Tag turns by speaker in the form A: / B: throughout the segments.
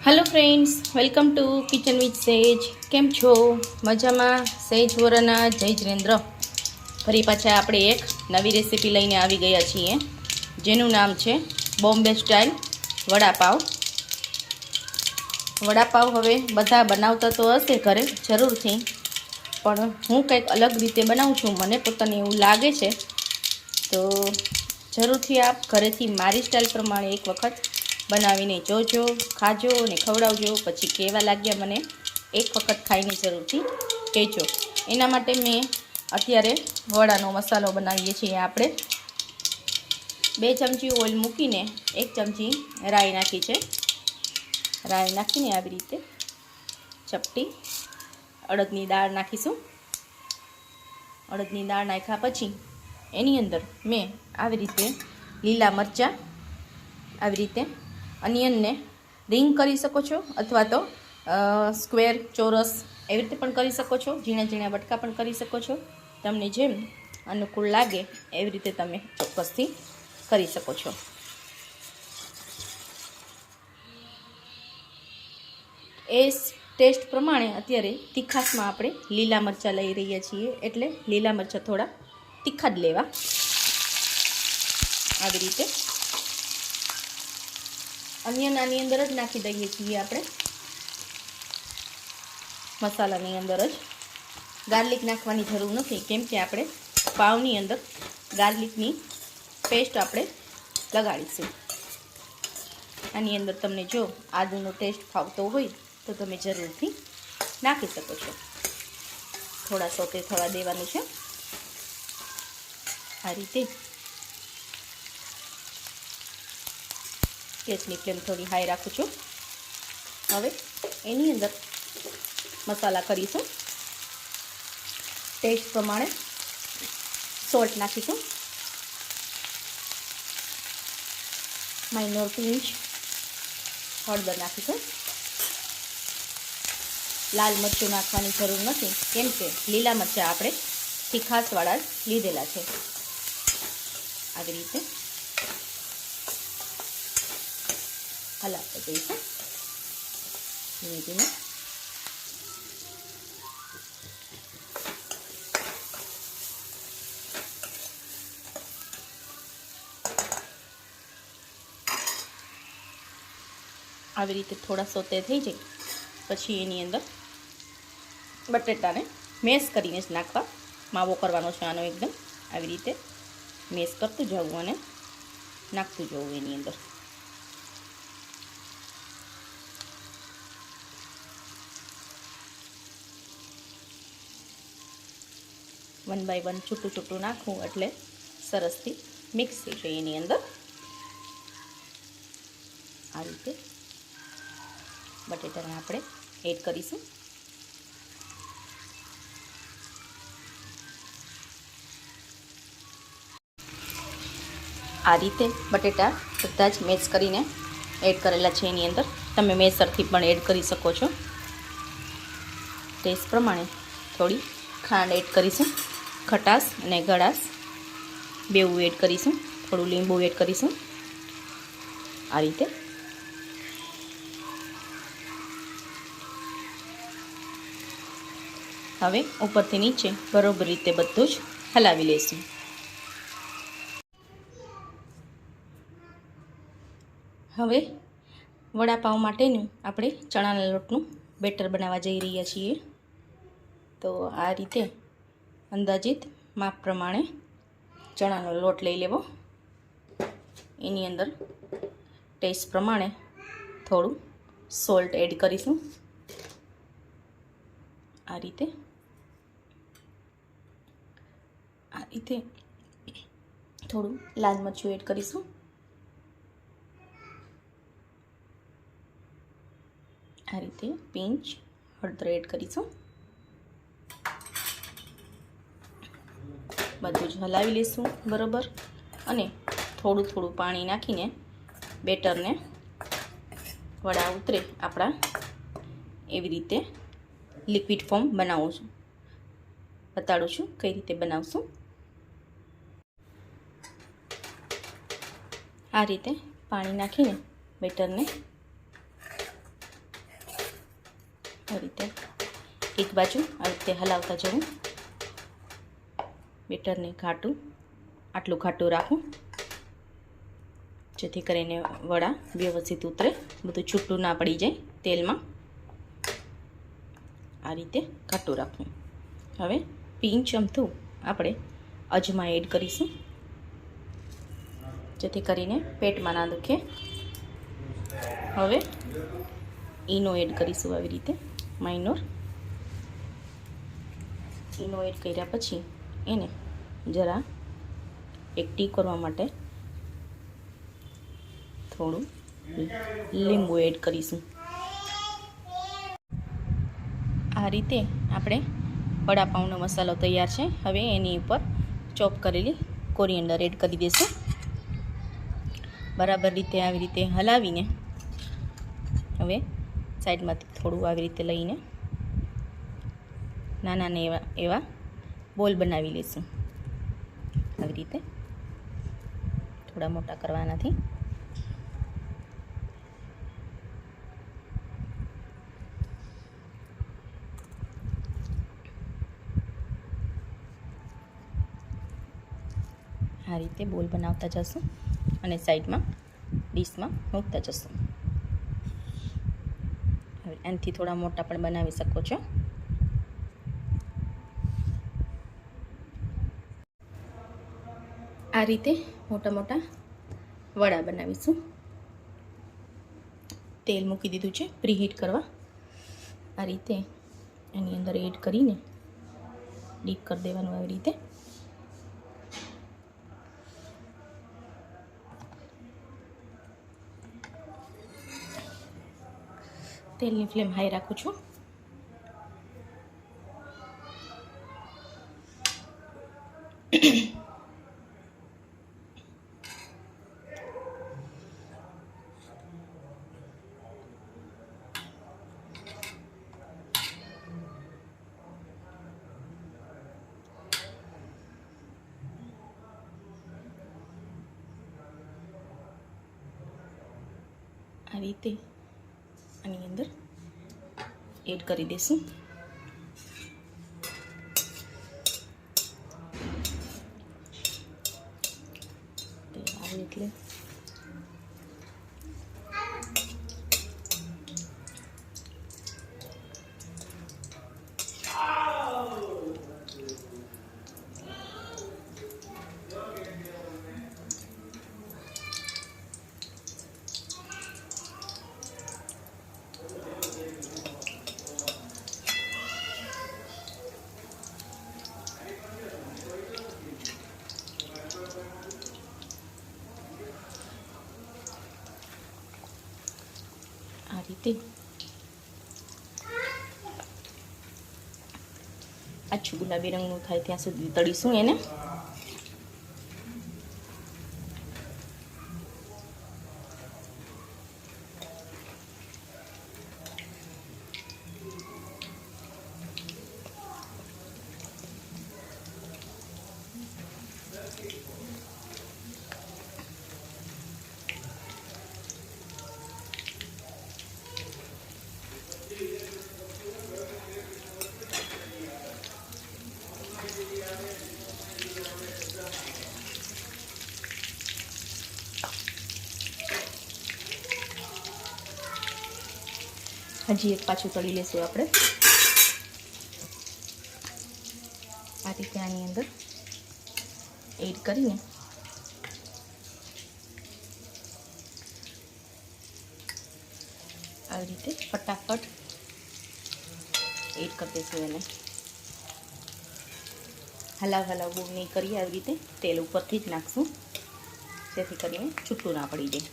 A: Hello friends, welcome to kitchen with सेज। केम छो? मजामां? सेज वोराना जय जिनेन्द्र। फरी पाछा આપણે એક નવી રેસીપી લઈને આવી ગયા છીએ, જેનું નામ છે બોમ્બે સ્ટાઇલ વડાપાવ। વડાપાવ હવે બધા બનાવતા તો હશે ઘરે જરૂરથી, પણ હું કંઈક અલગ રીતે બનાવું છું, મને પોતાને એવું લાગે છે। તો જરૂરથી આપ ઘરેથી મારી સ્ટાઇલ પ્રમાણે એક વખત બનાવીને જોજો, ખાજો અને ખવડાવજો। પછી કેવા લાગ્યા મને એક વખત ખાઈને જરૂરથી કહેજો। એના માટે મેં અત્યારે વડાનો મસાલો બનાવીએ છીએ આપણે। 2 ચમચી ઓઇલ મૂકીને 1 ચમચી રાઈ નાખી છે। રાઈ નાખીને આવી રીતે ચપટી અડદની દાળ નાખીશું। અડદની દાળ નાખ્યા પછી એની અંદર મેં આવી રીતે લીલા મરચાં, આવી રીતે અનિયનને રિંગ કરી શકો છો, અથવા તો સ્ક્વેર ચોરસ એવી રીતે પણ કરી શકો છો, ઝીણા ઝીણા બટકા પણ કરી શકો છો। તમને જેમ અનુકૂળ લાગે એવી રીતે તમે ચોક્કસથી કરી શકો છો। એ ટેસ્ટ પ્રમાણે અત્યારે તીખાસમાં આપણે લીલા મરચાં લઈ રહ્યા છીએ, એટલે લીલા મરચાં થોડા તીખા જ લેવા। આવી રીતે અનિયન આની અંદર જ નાખી દઈએ છીએ આપણે, મસાલાની અંદર જ। ગાર્લિક નાખવાની જરૂર નથી, કેમ કે આપણે પાવની અંદર ગાર્લિકની પેસ્ટ આપણે લગાડીશું। આની અંદર તમને જો આદુનો ટેસ્ટ ફાવતો હોય તો તમે જરૂરથી નાખી શકો છો। થોડા સોતે થવા દેવાનું છે આ રીતે। ગેસની ફ્લેમ થોડી હાઈ રાખું છું। હવે એની અંદર મસાલા કરીશું, ટેસ્ટ પ્રમાણે સોલ્ટ નાખીશું, માઇનોર પિંચ હળદર નાખીશું। લાલ મરચું નાખવાની જરૂર નથી, કેમ કે લીલા મરચાં આપણે તીખાસવાળા લીધેલા છે। આવી રીતે હલાવતા જઈશું ધીમે ધીમે। આવી રીતે થોડા સોતે થઈ જાય પછી એની અંદર બટેટાને મેશ કરીને જ નાખવા। માવો કરવાનો છે આનો એકદમ, આવી રીતે મેશ કરતું જવું અને નાખતું જવું એની અંદર। 1 બાય 1 છૂટું છૂટું નાખવું એટલે સરસથી મિક્સ થઈ જાય એની અંદર। આ રીતે બટેટાને આપણે એડ કરીશું। આ રીતે બટેટા બધા જ મેશ કરીને એડ કરેલા છે એની અંદર, તમે મેસરથી પણ એડ કરી શકો છો। ટેસ્ટ પ્રમાણે થોડી ખાંડ એડ કરીશું, ખટાશ અને ગળાશ બેવું એડ કરીશું, થોડું લીંબુ એડ કરીશું આ રીતે। હવે ઉપરથી નીચે બરોબર રીતે બધું જ હલાવી લઈશું। હવે વડાપાવ માટેનું આપણે ચણાના લોટનું બેટર બનાવવા જઈ રહ્યા છીએ। તો આ રીતે અંદાજિત માપ પ્રમાણે ચણાનો લોટ લઈ લેવો, એની અંદર ટેસ્ટ પ્રમાણે થોડું સોલ્ટ એડ કરીશું આ રીતે। આ રીતે થોડું લાલ મરચું એડ કરીશું, આ રીતે પિંચ હળદર એડ કરીશું। બધું જ હલાવી લઈશું બરાબર, અને થોડું થોડું પાણી નાખીને બેટરને વડા ઉતરે આપણા એવી રીતે લિક્વિડ ફોર્મ બનાવું છું, બતાડું છું કઈ રીતે બનાવશું। આ રીતે પાણી નાખીને બેટરને આ રીતે એક બાજુ આ રીતે હલાવતા જવું. બેટરને આટલું ઘાટું રાખું જેથી કરીને વડા વ્યવસ્થિત ઉતરે, બધું છૂટું ના પડી જાય તેલમાં. આ રીતે ઘાટું રાખવું. હવે પિંચ અમથું આપણે અજમા એડ કરીશું જેથી કરીને પેટમાં ના દુખે. હવે ઈનો એડ કરીશું આવી રીતે માઇનોર. ઈનો એડ કર્યા પછી એને જરા એકઠી કરવા માટે થોડું લીંબુ એડ કરીશું. આ રીતે આપણે વડાપાઉંનો મસાલો તૈયાર છે. હવે એની ઉપર ચોપ કરેલી કોરિએન્ડર એડ કરી દઈશું. બરાબર રીતે આવી રીતે હલાવીને હવે સાઈડમાંથી થોડું આવી રીતે લઈને નાના એવા બોલ બનાવી લઈશું. આવી રીતે થોડા મોટા કરવાનાથી. આ રીતે બોલ બનાવતા જશું અને સાઈડમાં ડીશમાં મૂકતા જશું. હવે એનાથી થોડા મોટા પણ બનાવી શકો છો. આ રીતે મોટા મોટા વડા બનાવીશું. તેલ મૂકી દીધું છે પ્રીહીટ કરવા. આ રીતે એની અંદર એડ કરીને ડીપ કરી દેવાનું. આવી રીતે તેલની ફ્લેમ હાઈ રાખું છું. આ રીતે આની અંદર એડ કરી દઈશું. આવે એટલે આ રીતે આછું ગુલાબી રંગનું થાય ત્યાં સુધી તળીશું એને. હજી એક પાછું તળી લેશું આપણે. આ રીતે આની અંદર એડ કરીને આવી રીતે ફટાફટ એડ કરી દઈશું એને. હલાવ બહુ નહીં કરીએ. આવી રીતે તેલ ઉપરથી જ નાખશું જેથી કરીને છૂટું ના પડી જાય.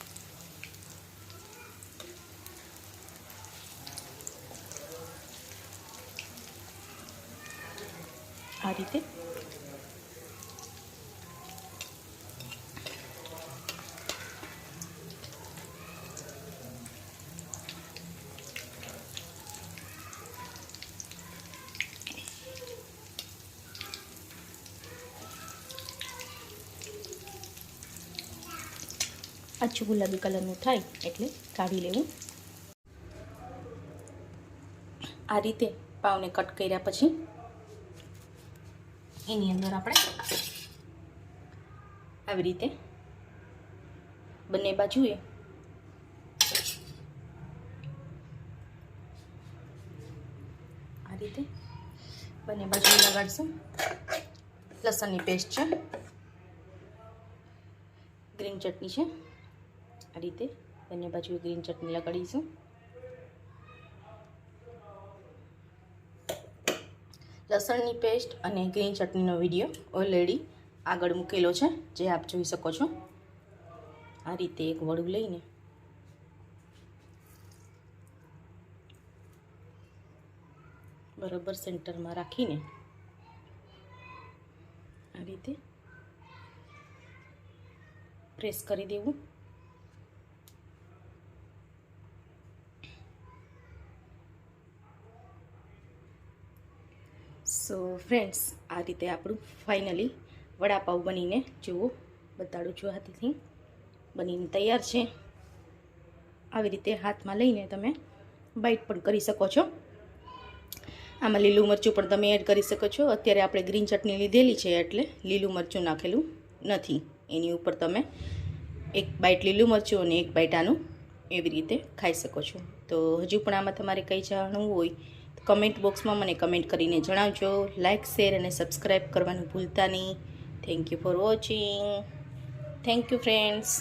A: આ રીતે આછું ગુલાબી કલરનું થાય એટલે કાઢી લેવું. આ રીતે પાવને કટ કર્યા પછી એની અંદર આપણે આવી રીતે બંને બાજુએ આ રીતે બંને બાજુએ લગાડશું. લસણની પેસ્ટ છે, ગ્રીન ચટણી છે, આ રીતે બંને બાજુએ ગ્રીન ચટણી લગાડીશું. લસણની પેસ્ટ અને ગ્રીન ચટણીનો વિડીયો ઓલરેડી આગળ મૂકેલો છે, જે આપ જોઈ શકો છો. આ રીતે એક વડું લઈને બરાબર સેન્ટરમાં રાખીને આ રીતે પ્રેસ કરી દેવું. સો ફ્રેન્ડ્સ, આ રીતે આપણું ફાઇનલી વડાપાઉં બનીને જુઓ, બતાડું છું હાથેથી, બનીને તૈયાર છે. આવી રીતે હાથમાં લઈને તમે બાઈટ પણ કરી શકો છો. આમાં લીલું મરચું પણ તમે એડ કરી શકો છો. અત્યારે આપણે ગ્રીન ચટણી લીધેલી છે એટલે લીલું મરચું નાખેલું નથી. એની ઉપર તમે એક બાઈટ લીલું મરચું અને એક બાઈટ આનું એવી રીતે ખાઈ શકો છો. તો હજુ પણ આમાં તમારે કંઈ જાણવું હોય તો કમેન્ટ બોક્સમાં મને કમેન્ટ કરીને જણાવજો. લાઇક, શેર અને સબસ્ક્રાઈબ કરવાનું ભૂલતા નહીં. Thank you for watching. Thank you friends.